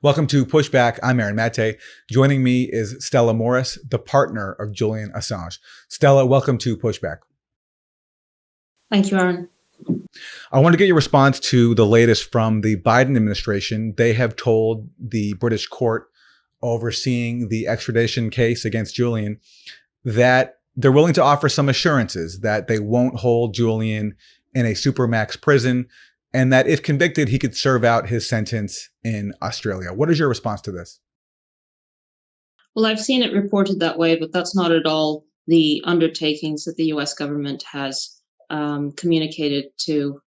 Welcome to Pushback. I'm Aaron Maté. Joining me is Stella Moris, the partner of Julian Assange. Stella, welcome to Pushback. Thank you, Aaron. I want to get your response to the latest from the Biden administration. They have told the British court overseeing the extradition case against Julian that they're willing to offer some assurances that they won't hold Julian in a supermax prison, and that if convicted, he could serve out his sentence in Australia. What is your response to this? Well, I've seen it reported that way, but that's not at all the undertakings that the US government has communicated to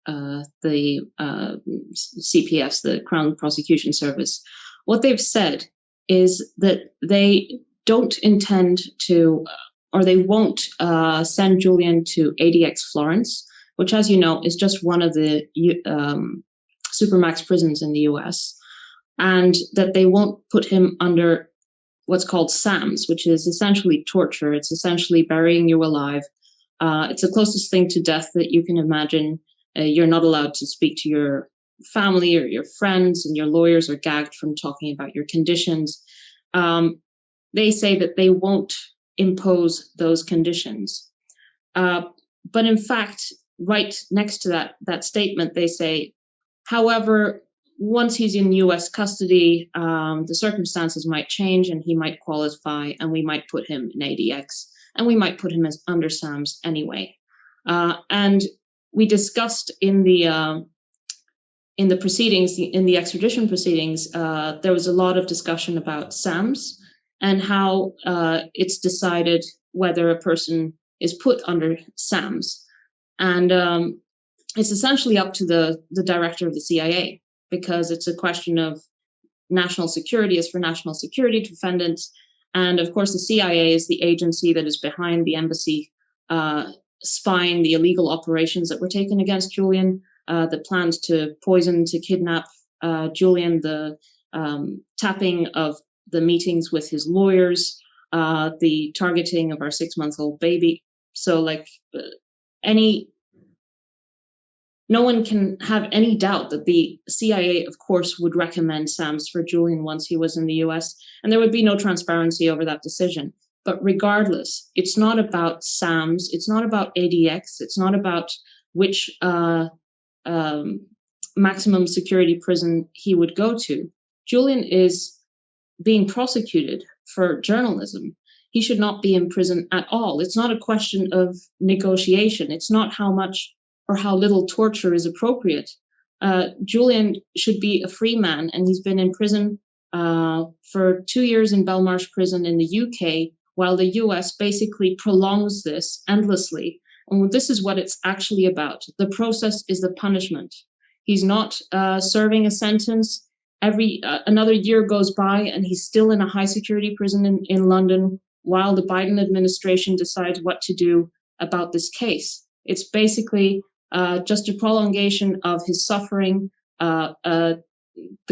the CPS, the Crown Prosecution Service. What they've said is that they don't intend to, or they won't send Julian to ADX Florence, which, as you know, is just one of the supermax prisons in the US, and that they won't put him under what's called SAMS, which is essentially torture. It's essentially burying you alive. It's the closest thing to death that you can imagine. You're not allowed to speak to your family or your friends, and your lawyers are gagged from talking about your conditions. They say that they won't impose those conditions. But in fact, right next to that statement, they say, however, once he's in US custody, the circumstances might change and he might qualify, and we might put him in ADX, and we might put him as under SAMS anyway. And we discussed in the proceedings, in the extradition proceedings, there was a lot of discussion about SAMS and how it's decided whether a person is put under SAMS. And it's essentially up to the director of the CIA, because it's a question of national security. Is for national security defendants. And of course, the CIA is the agency that is behind the embassy spying the illegal operations that were taken against Julian, the plans to poison, to kidnap Julian, the tapping of the meetings with his lawyers, the targeting of our 6-month-old baby. So no one can have any doubt that the CIA, of course, would recommend SAMS for Julian once he was in the US, and there would be no transparency over that decision. But regardless, it's not about SAMS, it's not about ADX, it's not about which maximum security prison he would go to. Julian is being prosecuted for journalism. He should not be in prison at all. It's not a question of negotiation. It's not how much or how little torture is appropriate. Julian should be a free man, and he's been in prison for 2 years in Belmarsh prison in the UK, while the US basically prolongs this endlessly. And this is what it's actually about. The process is the punishment. He's not serving a sentence. Another year goes by, and he's still in a high security prison in London, while the Biden administration decides what to do about this case. It's basically just a prolongation of his suffering. The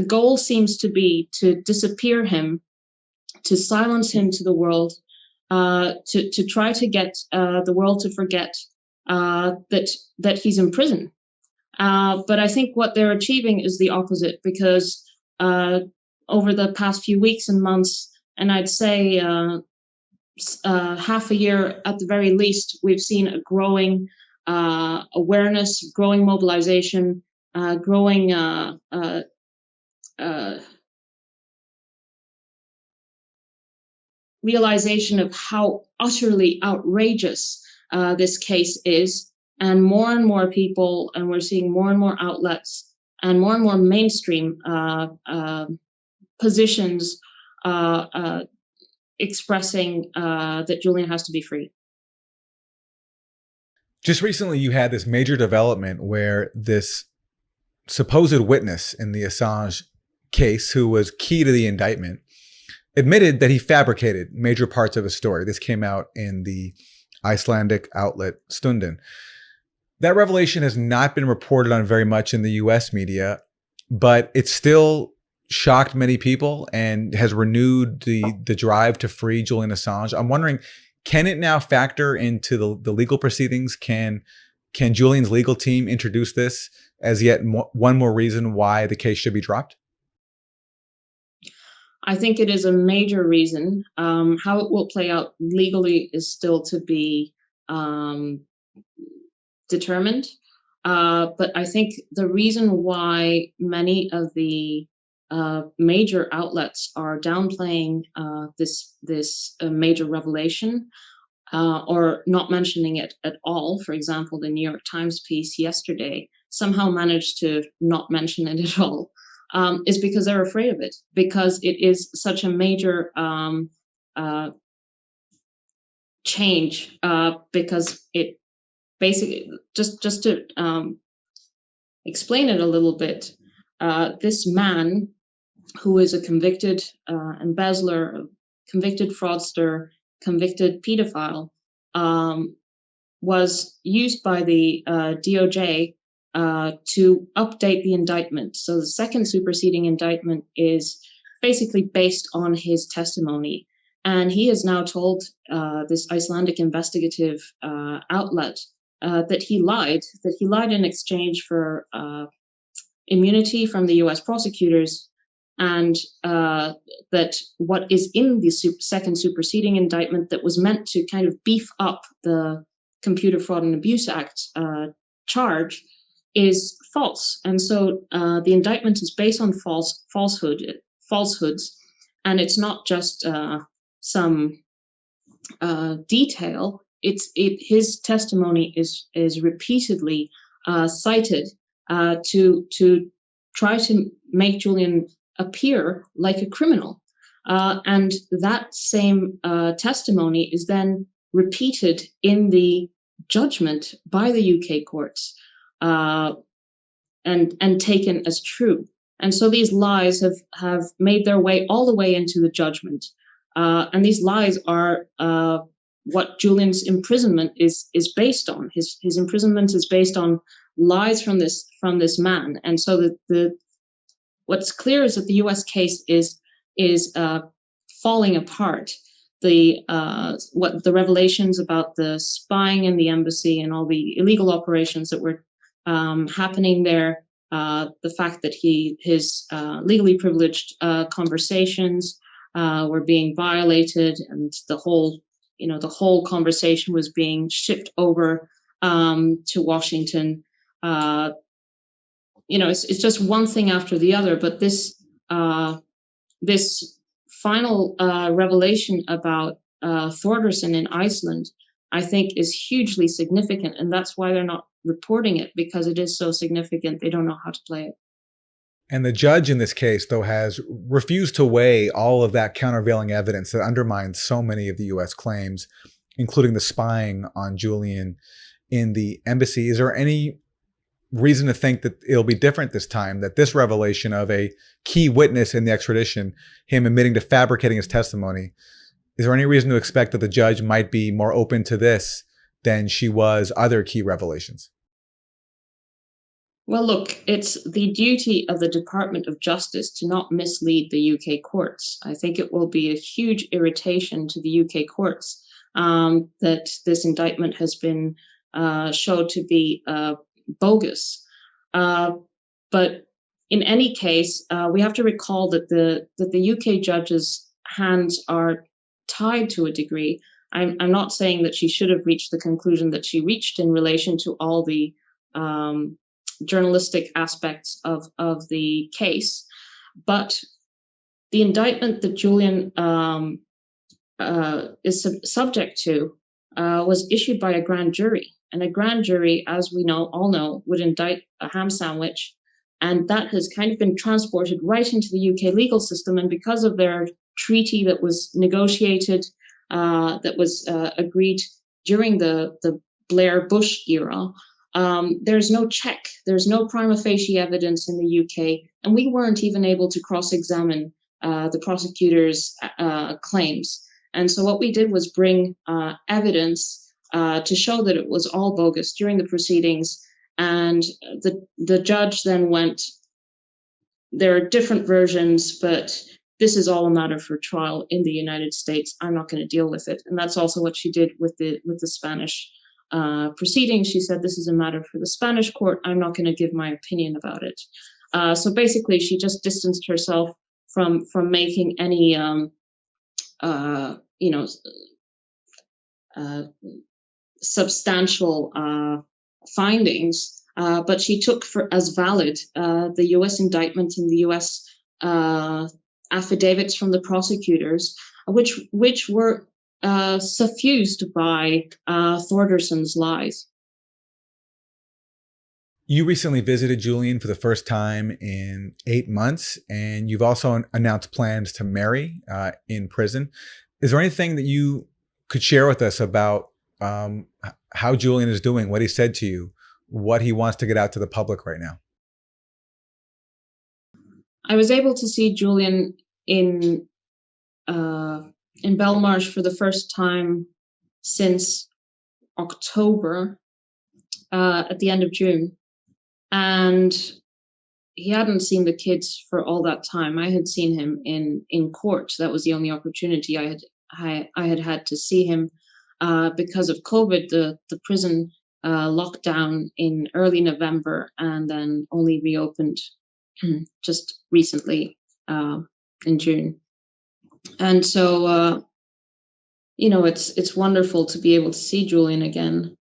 goal seems to be to disappear him, to silence him to the world, to try to get the world to forget that he's in prison. But I think what they're achieving is the opposite, because over the past few weeks and months, and I'd say half a year at the very least, we've seen a growing awareness, growing mobilization, growing realization of how utterly outrageous this case is. And more people, and we're seeing more and more outlets and more mainstream positions expressing that Julian has to be free. Just recently, you had this major development where this supposed witness in the Assange case, who was key to the indictment, admitted that he fabricated major parts of his story. This came out in the Icelandic outlet Stundin. That revelation has not been reported on very much in the US media, but it still shocked many people and has renewed the drive to free Julian Assange. I'm wondering, can it now factor into the legal proceedings? Can Julian's legal team introduce this as yet one more reason why the case should be dropped? I think it is a major reason. How it will play out legally is still to be um, determined. But I think the reason why many of the major outlets are downplaying this major revelation or not mentioning it at all. For example, the New York Times piece yesterday somehow managed to not mention it at all, is because they're afraid of it, because it is such a major uh, change, because it basically, just to explain it a little bit, this man who is a convicted embezzler, convicted fraudster, convicted pedophile, um, was used by the DOJ to update the indictment. So the second superseding indictment is basically based on his testimony. And he has now told this Icelandic investigative outlet that he lied in exchange for immunity from the US prosecutors, and that what is in the second superseding indictment that was meant to kind of beef up the Computer Fraud and Abuse Act charge is false. And so the indictment is based on falsehoods, and it's not just some detail. His testimony is repeatedly cited to try to make Julian appear like a criminal. And that same testimony is then repeated in the judgment by the UK courts and taken as true. And so these lies have made their way all the way into the judgment. And these lies are what Julian's imprisonment is based on. His imprisonment is based on lies from this man. And so what's clear is that the U.S. case is falling apart. What the revelations about the spying in the embassy and all the illegal operations that were happening there, the fact that his legally privileged conversations were being violated, and the whole conversation was being shipped over to Washington. It's just one thing after the other. But this final revelation about Thordarson in Iceland, I think, is hugely significant, and that's why they're not reporting it, because it is so significant. They don't know how to play it. And the judge in this case, though, has refused to weigh all of that countervailing evidence that undermines so many of the U.S. claims, including the spying on Julian in the embassy. Is there any reason to think that it'll be different this time, that this revelation of a key witness in the extradition, him admitting to fabricating his testimony, is there any reason to expect that the judge might be more open to this than she was other key revelations? Well, look, it's the duty of the Department of Justice to not mislead the UK courts. I think it will be a huge irritation to the UK courts that this indictment has been showed to be bogus. But in any case, we have to recall that the UK judge's hands are tied to a degree. I'm not saying that she should have reached the conclusion that she reached in relation to all the journalistic aspects of the case, but the indictment that Julian is subject to was issued by a grand jury, and a grand jury, as we all know, would indict a ham sandwich, and that has kind of been transported right into the UK legal system. And because of their treaty that was negotiated, that was agreed during the Blair-Bush era, there's no check. There's no prima facie evidence in the UK, and we weren't even able to cross-examine the prosecutor's claims. And so what we did was bring evidence to show that it was all bogus during the proceedings. And the judge then went, there are different versions, but this is all a matter for trial in the United States. I'm not going to deal with it. And that's also what she did with the Spanish proceedings. She said, this is a matter for the Spanish court. I'm not going to give my opinion about it. So basically, she just distanced herself from making any substantial findings, but she took as valid the U.S. indictment and the U.S. Affidavits from the prosecutors, which were suffused by Thorderson's lies. You recently visited Julian for the first time in 8 months, and you've also announced plans to marry in prison. Is there anything that you could share with us about how Julian is doing, what he said to you, what he wants to get out to the public right now? I was able to see Julian in Belmarsh for the first time since October, at the end of June, and he hadn't seen the kids for all that time. I had seen him in court. That was the only opportunity I had to see him because of COVID. The prison locked down in early November and then only reopened just recently in June. And so it's wonderful to be able to see Julian again.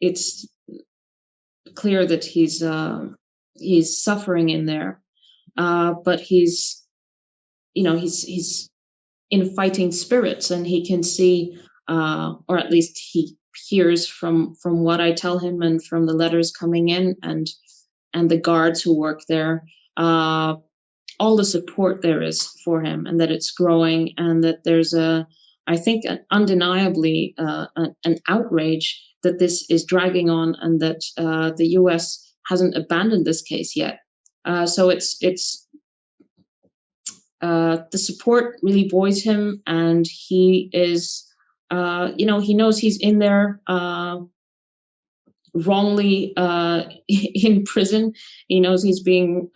It's clear that he's suffering in there, but he's in fighting spirits, and he can see, or at least he hears from what I tell him and from the letters coming in and the guards who work there, all the support there is for him, and that it's growing, and that there's I think undeniably an outrage that this is dragging on, and that the U.S. hasn't abandoned this case yet. So it's the support really buoys him, and he is, he knows he's in there wrongly in prison. He knows he's being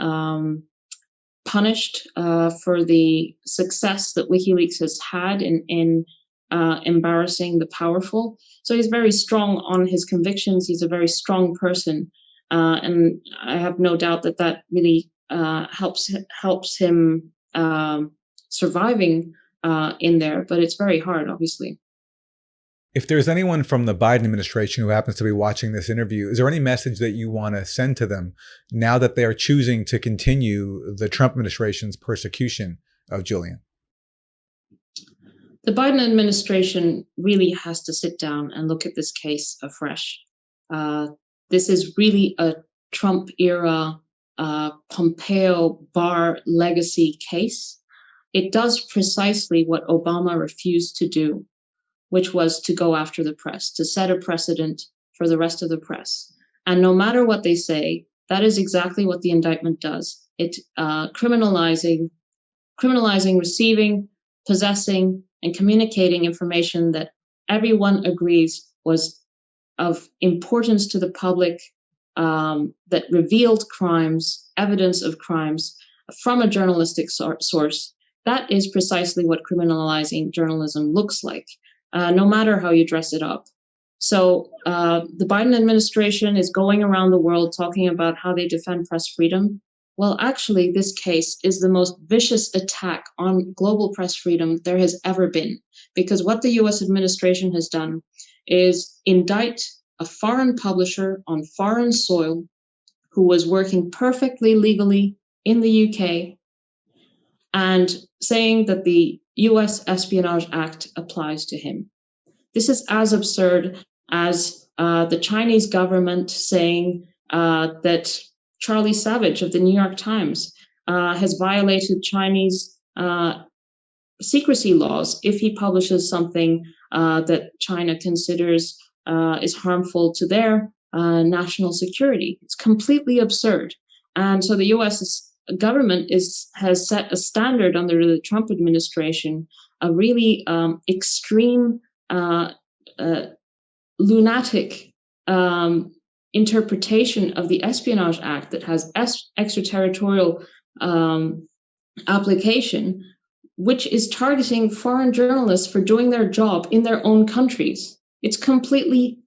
punished for the success that WikiLeaks has had in embarrassing the powerful. So he's very strong on his convictions. He's a very strong person, and I have no doubt that really helps him surviving in there. But it's very hard, obviously. If there's anyone from the Biden administration who happens to be watching this interview, is there any message that you want to send to them now that they are choosing to continue the Trump administration's persecution of Julian? The Biden administration really has to sit down and look at this case afresh. This is really a Trump era Pompeo Barr legacy case. It does precisely what Obama refused to do, which was to go after the press, to set a precedent for the rest of the press. And no matter what they say, that is exactly what the indictment does. It criminalizing receiving, possessing, and communicating information that everyone agrees was of importance to the public, that revealed crimes, evidence of crimes from a journalistic source. That is precisely what criminalizing journalism looks like, no matter how you dress it up. So the Biden administration is going around the world talking about how they defend press freedom. Well, actually, this case is the most vicious attack on global press freedom there has ever been, because what the US administration has done is indict a foreign publisher on foreign soil who was working perfectly legally in the UK, and saying that the US Espionage Act applies to him. This is as absurd as the Chinese government saying that Charlie Savage of the New York Times has violated Chinese secrecy laws if he publishes something that China considers is harmful to their national security. It's completely absurd. And so the US government has set a standard under the Trump administration, a really extreme, lunatic interpretation of the Espionage Act that has extraterritorial application, which is targeting foreign journalists for doing their job in their own countries. It's complete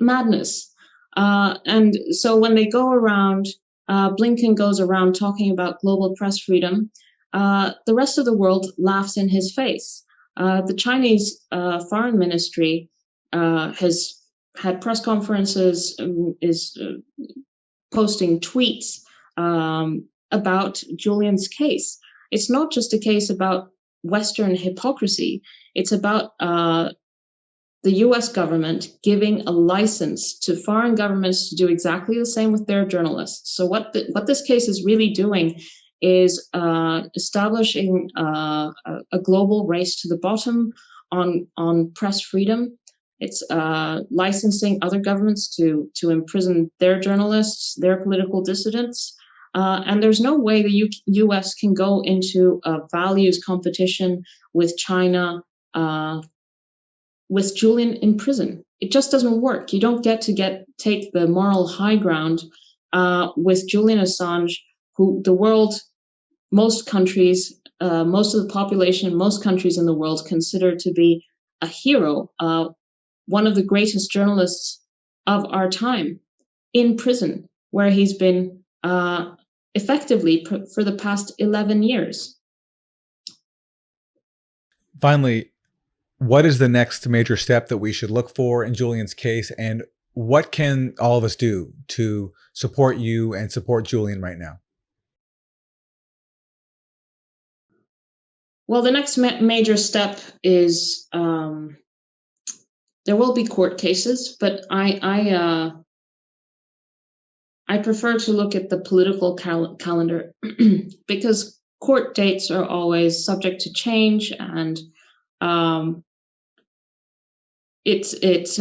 madness. And so when they go around Blinken goes around talking about global press freedom, the rest of the world laughs in his face. The Chinese foreign ministry has had press conferences, is posting tweets about Julian's case. It's not just a case about Western hypocrisy. It's about the US government giving a license to foreign governments to do exactly the same with their journalists. So what this case is really doing is establishing a global race to the bottom on press freedom. It's licensing other governments to imprison their journalists, their political dissidents. And there's no way the US can go into a values competition with China with Julian in prison. It just doesn't work. You don't get to take the moral high ground with Julian Assange, who the world, most countries, most of the population, most countries in the world consider to be a hero, one of the greatest journalists of our time, in prison, where he's been effectively for the past 11 years. Finally, what is the next major step that we should look for in Julian's case, and what can all of us do to support you and support Julian right now? Well, the next major step is there will be court cases, but I prefer to look at the political calendar because court dates are always subject to change, and it's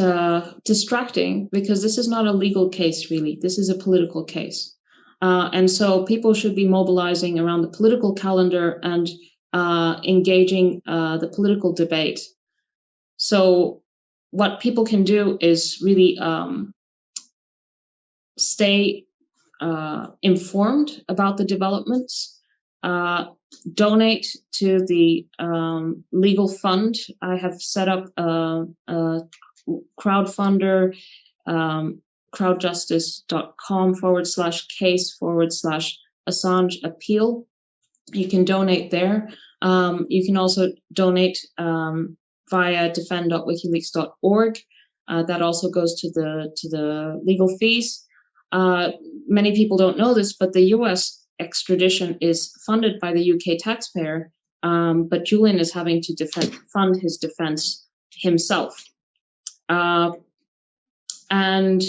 distracting because this is not a legal case, really. This is a political case. And so people should be mobilizing around the political calendar and engaging the political debate. So what people can do is really stay informed about the developments, donate to the legal fund. I have set up a crowdfunder, crowdjustice.com/case/Assange appeal. You can donate there. You can also donate via defend.wikileaks.org. That also goes to the legal fees. Many people don't know this, but the US extradition is funded by the UK taxpayer, but Julian is having to fund his defense himself. And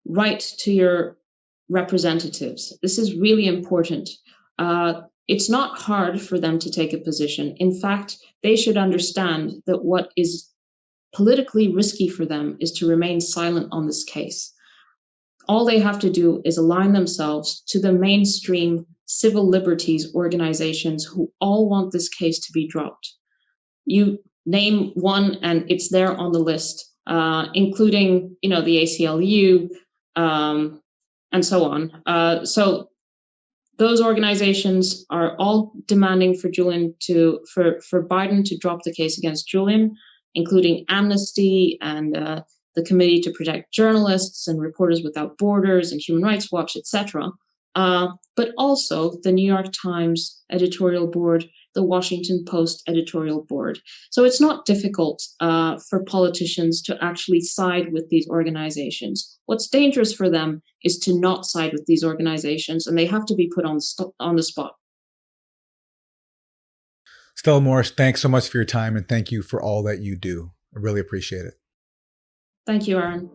write to your representatives. This is really important. It's not hard for them to take a position. In fact, they should understand that what is politically risky for them is to remain silent on this case. All they have to do is align themselves to the mainstream civil liberties organizations who all want this case to be dropped. You name one and it's there on the list, including, the ACLU and so on. So those organizations are all demanding for Biden to drop the case against Julian, including Amnesty and the Committee to Protect Journalists and Reporters Without Borders and Human Rights Watch, etc. But also the New York Times editorial board, the Washington Post editorial board. So it's not difficult for politicians to actually side with these organizations. What's dangerous for them is to not side with these organizations, and they have to be put on the spot. Stella Moris, thanks so much for your time, and thank you for all that you do. I really appreciate it. Thank you, Aaron.